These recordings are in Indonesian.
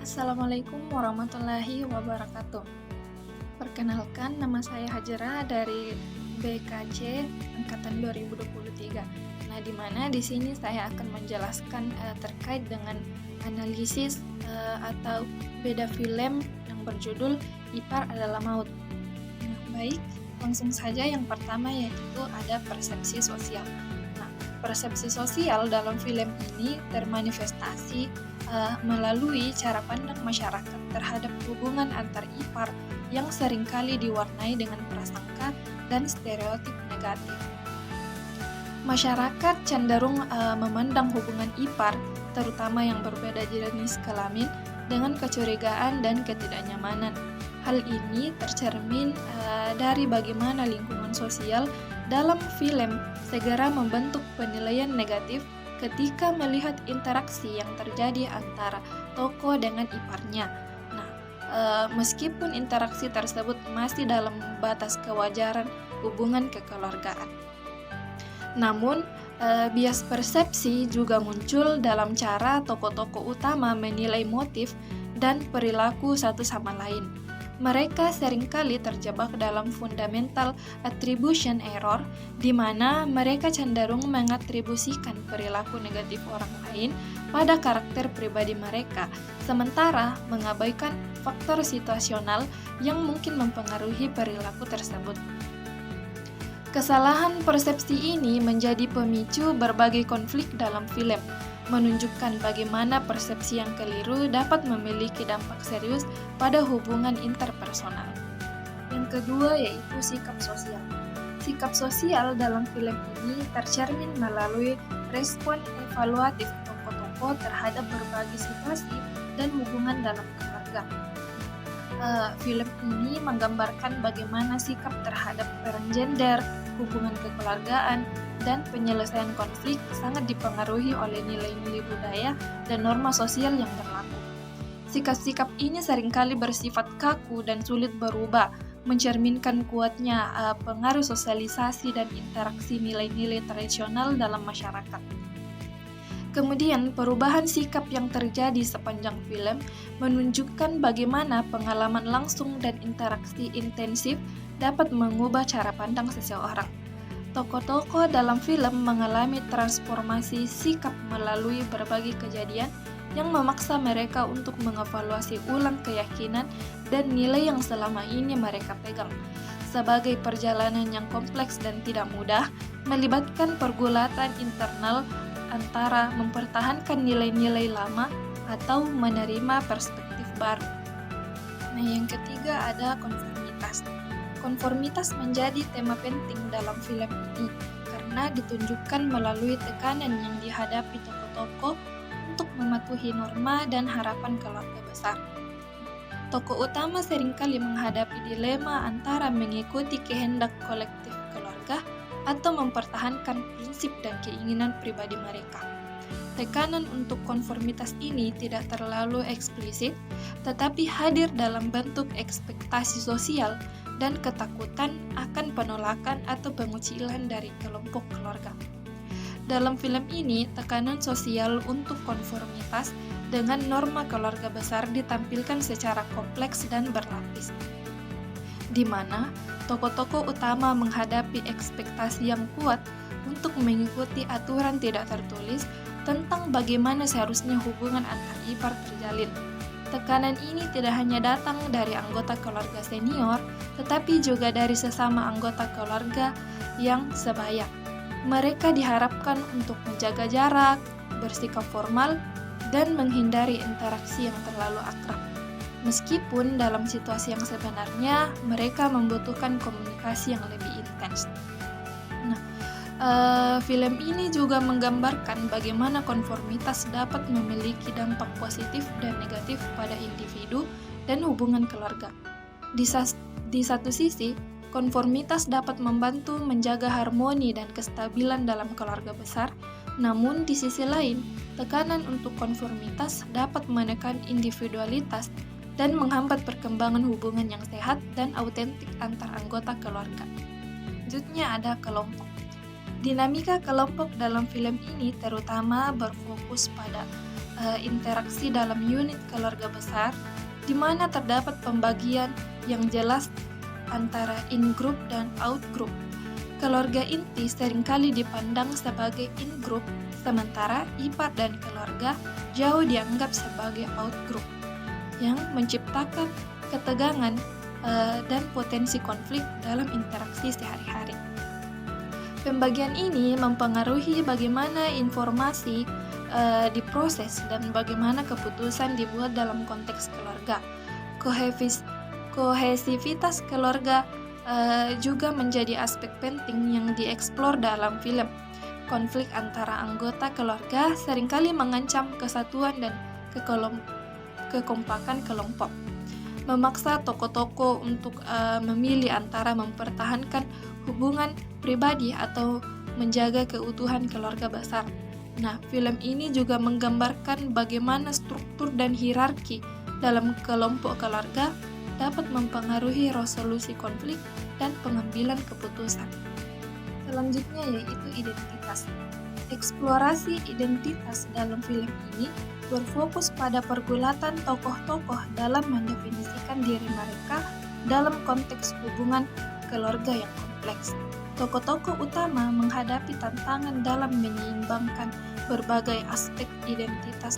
Assalamualaikum warahmatullahi wabarakatuh. Perkenalkan, nama saya Hajara dari BKC Angkatan 2023. Nah, di mana di sini saya akan menjelaskan terkait dengan analisis atau beda film yang berjudul Ipar Adalah Maut. Nah, baik, langsung saja yang pertama yaitu ada persepsi sosial. Nah, persepsi sosial dalam film ini termanifestasi melalui cara pandang masyarakat terhadap hubungan antar ipar yang seringkali diwarnai dengan prasangka dan stereotip negatif. Masyarakat cenderung memandang hubungan ipar, terutama yang berbeda jenis kelamin, dengan kecurigaan dan ketidaknyamanan. Hal ini tercermin dari bagaimana lingkungan sosial dalam film segera membentuk penilaian negatif ketika melihat interaksi yang terjadi antara tokoh dengan iparnya. Nah, meskipun interaksi tersebut masih dalam batas kewajaran hubungan kekeluargaan. Namun, bias persepsi juga muncul dalam cara tokoh-tokoh utama menilai motif dan perilaku satu sama lain. Mereka seringkali terjebak dalam fundamental attribution error, di mana mereka cenderung mengatribusikan perilaku negatif orang lain pada karakter pribadi mereka, sementara mengabaikan faktor situasional yang mungkin mempengaruhi perilaku tersebut. Kesalahan persepsi ini menjadi pemicu berbagai konflik dalam film, menunjukkan bagaimana persepsi yang keliru dapat memiliki dampak serius pada hubungan interpersonal. Yang kedua yaitu sikap sosial. Sikap sosial dalam film ini tercermin melalui respon evaluatif tokoh-tokoh terhadap berbagai situasi dan hubungan dalam keluarga. Film ini menggambarkan bagaimana sikap terhadap peran gender, hubungan kekeluargaan, dan penyelesaian konflik sangat dipengaruhi oleh nilai-nilai budaya dan norma sosial yang berlaku. Sikap-sikap ini seringkali bersifat kaku dan sulit berubah, mencerminkan kuatnya pengaruh sosialisasi dan interaksi nilai-nilai tradisional dalam masyarakat. Kemudian, perubahan sikap yang terjadi sepanjang film menunjukkan bagaimana pengalaman langsung dan interaksi intensif dapat mengubah cara pandang seseorang. Tokoh-tokoh dalam film mengalami transformasi sikap melalui berbagai kejadian yang memaksa mereka untuk mengevaluasi ulang keyakinan dan nilai yang selama ini mereka pegang. Sebagai perjalanan yang kompleks dan tidak mudah, melibatkan pergulatan internal antara mempertahankan nilai-nilai lama atau menerima perspektif baru. Nah, yang ketiga ada konformitas. Konformitas menjadi tema penting dalam film ini karena ditunjukkan melalui tekanan yang dihadapi tokoh-tokoh untuk mematuhi norma dan harapan keluarga besar. Tokoh utama seringkali menghadapi dilema antara mengikuti kehendak kolektif keluarga atau mempertahankan prinsip dan keinginan pribadi mereka. Tekanan untuk konformitas ini tidak terlalu eksplisit, tetapi hadir dalam bentuk ekspektasi sosial dan ketakutan akan penolakan atau pengucilan dari kelompok keluarga. Dalam film ini, tekanan sosial untuk konformitas dengan norma keluarga besar ditampilkan secara kompleks dan berlapis, di mana tokoh-tokoh utama menghadapi ekspektasi yang kuat untuk mengikuti aturan tidak tertulis tentang bagaimana seharusnya hubungan antar ipar terjalin. Tekanan ini tidak hanya datang dari anggota keluarga senior, tetapi juga dari sesama anggota keluarga yang sebaya. Mereka diharapkan untuk menjaga jarak, bersikap formal, dan menghindari interaksi yang terlalu akrab. Meskipun dalam situasi yang sebenarnya mereka membutuhkan komunikasi yang lebih intens. Nah, film ini juga menggambarkan bagaimana konformitas dapat memiliki dampak positif dan negatif pada individu dan hubungan keluarga. Di satu sisi, konformitas dapat membantu menjaga harmoni dan kestabilan dalam keluarga besar, namun di sisi lain, tekanan untuk konformitas dapat menekan individualitas dan menghambat perkembangan hubungan yang sehat dan autentik antar anggota keluarga. Selanjutnya ada kelompok. Dinamika kelompok dalam film ini terutama berfokus pada interaksi dalam unit keluarga besar, di mana terdapat pembagian yang jelas antara in-group dan out-group. Keluarga inti seringkali dipandang sebagai in-group, sementara ipar dan keluarga jauh dianggap sebagai out-group, yang menciptakan ketegangan dan potensi konflik dalam interaksi sehari-hari. Pembagian ini mempengaruhi bagaimana informasi diproses dan bagaimana keputusan dibuat dalam konteks keluarga. Kohesivitas keluarga juga menjadi aspek penting yang dieksplor dalam film. Konflik antara anggota keluarga seringkali mengancam kesatuan dan kekompakan kelompok, memaksa tokoh-tokoh untuk memilih antara mempertahankan hubungan pribadi atau menjaga keutuhan keluarga besar. Nah, film ini juga menggambarkan bagaimana struktur dan hierarki dalam kelompok keluarga dapat mempengaruhi resolusi konflik dan pengambilan keputusan. Selanjutnya yaitu identitas. Eksplorasi identitas dalam film ini berfokus pada pergulatan tokoh-tokoh dalam mendefinisikan diri mereka dalam konteks hubungan keluarga yang kompleks. Tokoh-tokoh utama menghadapi tantangan dalam menyeimbangkan berbagai aspek identitas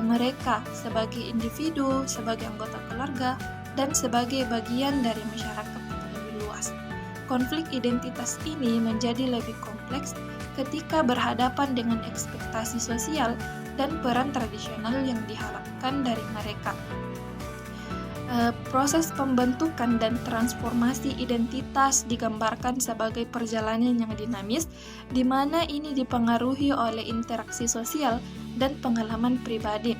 mereka sebagai individu, sebagai anggota keluarga, dan sebagai bagian dari masyarakat yang lebih luas. Konflik identitas ini menjadi lebih kompleks ketika berhadapan dengan ekspektasi sosial dan peran tradisional yang diharapkan dari mereka. Proses pembentukan dan transformasi identitas digambarkan sebagai perjalanan yang dinamis, di mana ini dipengaruhi oleh interaksi sosial dan pengalaman pribadi.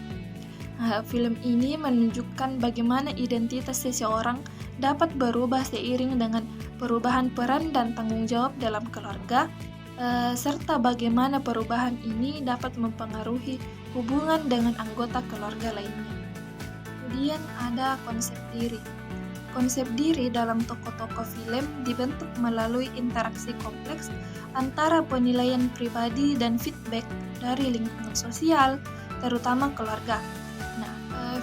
Film ini menunjukkan bagaimana identitas seseorang dapat berubah seiring dengan perubahan peran dan tanggung jawab dalam keluarga, serta bagaimana perubahan ini dapat mempengaruhi hubungan dengan anggota keluarga lainnya. Kemudian ada konsep diri. Konsep diri dalam tokoh-tokoh film dibentuk melalui interaksi kompleks antara penilaian pribadi dan feedback dari lingkungan sosial, terutama keluarga.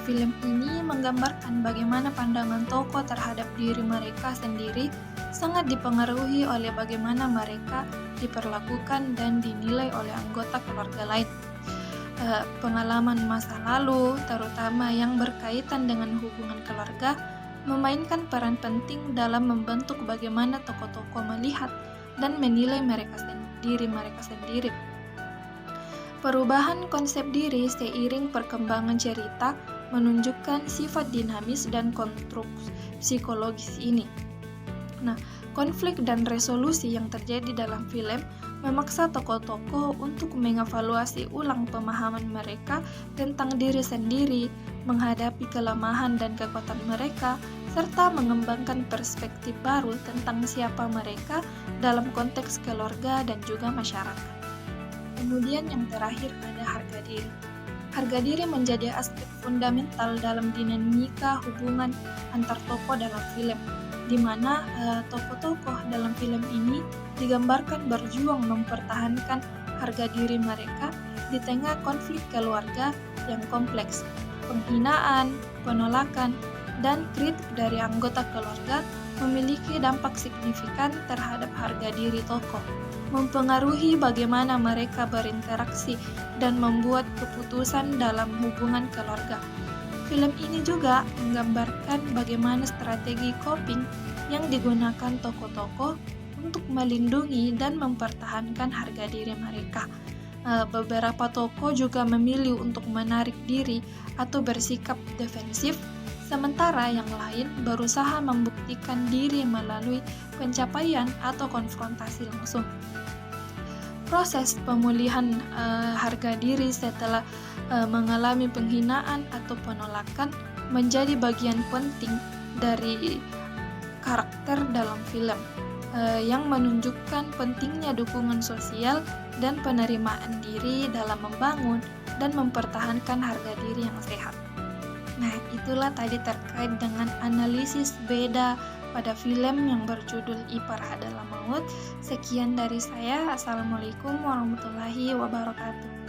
Film ini menggambarkan bagaimana pandangan tokoh terhadap diri mereka sendiri sangat dipengaruhi oleh bagaimana mereka diperlakukan dan dinilai oleh anggota keluarga lain. Pengalaman masa lalu, terutama yang berkaitan dengan hubungan keluarga, memainkan peran penting dalam membentuk bagaimana tokoh-tokoh melihat dan menilai diri mereka sendiri. Perubahan konsep diri seiring perkembangan cerita menunjukkan sifat dinamis dan konstruksi psikologis ini. Konflik dan resolusi yang terjadi dalam film memaksa tokoh-tokoh untuk mengevaluasi ulang pemahaman mereka tentang diri sendiri, menghadapi kelemahan dan kekuatan mereka, serta mengembangkan perspektif baru tentang siapa mereka dalam konteks keluarga dan juga masyarakat. Kemudian yang terakhir ada harga diri. Harga diri menjadi aspek fundamental dalam dinamika hubungan antar tokoh dalam film, di mana tokoh-tokoh dalam film ini digambarkan berjuang mempertahankan harga diri mereka di tengah konflik keluarga yang kompleks. Penghinaan, penolakan, dan kritik dari anggota keluarga memiliki dampak signifikan terhadap harga diri tokoh, mempengaruhi bagaimana mereka berinteraksi dan membuat keputusan dalam hubungan keluarga. Film ini juga menggambarkan bagaimana strategi coping yang digunakan tokoh-tokoh untuk melindungi dan mempertahankan harga diri mereka. Beberapa tokoh juga memilih untuk menarik diri atau bersikap defensif, sementara yang lain berusaha membuktikan diri melalui pencapaian atau konfrontasi langsung. Proses pemulihan harga diri setelah mengalami penghinaan atau penolakan menjadi bagian penting dari karakter dalam film yang menunjukkan pentingnya dukungan sosial dan penerimaan diri dalam membangun dan mempertahankan harga diri yang sehat. Nah, itulah tadi terkait dengan analisis beda pada film yang berjudul Ipar Adalah Maut. Sekian dari saya. Assalamualaikum warahmatullahi wabarakatuh.